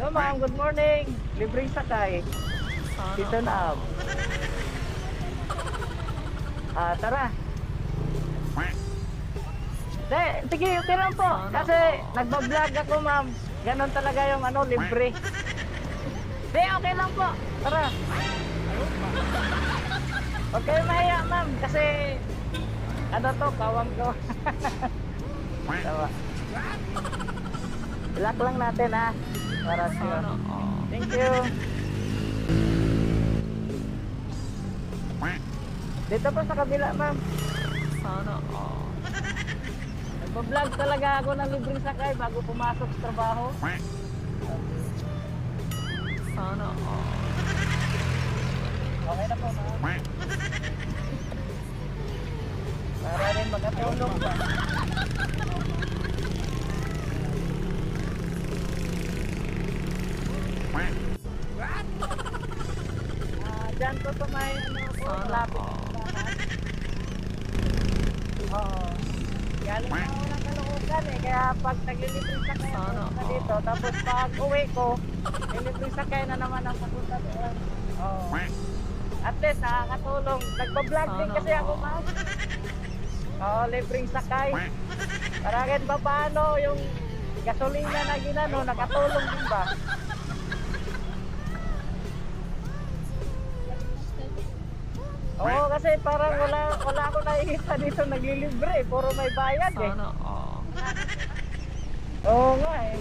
Hello ma'am, good morning. Libreng sakay. Dito na. Tara. De, sige, okay lang po. Kasi nagbablog ako ma'am. Ganon talaga yung libre. De, okay lang po. Tara. Huwag kayo mahiya ma'am. Kasi, kawang ko. Tawa. Lock lang natin ha. Para sure. Thank you. Dito po sa kabila ma'am. Nagpa-vlog talaga ako ng libreng sakay bago pumasok sa trabaho. Okay na po ma'am. Para rin makatulong ba? Diyan po sa may malapit sa bahay. Oo. Galing na ako ng Caloocan kaya pag naglilibreng sakay ako dito, tapos pag uwi ko, nilibreng sakay na naman ang papunta doon. Oo. At least nakakatulong. Nagpa-vlog din kasi ako ma'am. Oo, libreng sakay. Para kahit pa paano yung gasolina na ginano, nakatulong din ba? Oo, kasi parang wala ako nakikita dito naglilibre. Puro may bayad eh. Oo nga eh.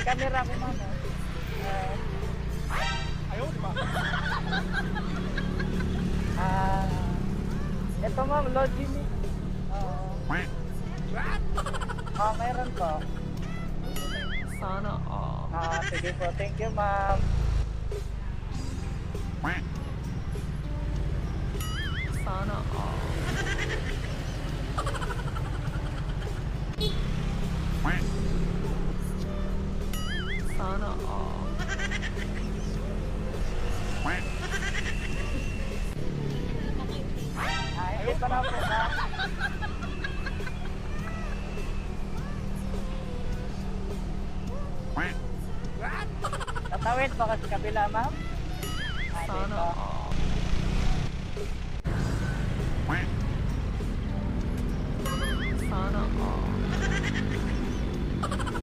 Camera ko mama. Ayun ba? Ito ma'am, Logimi. Mayroon po. Sige po. Thank you ma'am. Hindi pa na po ma'am. Tatawid pa kasi kabila ma'am.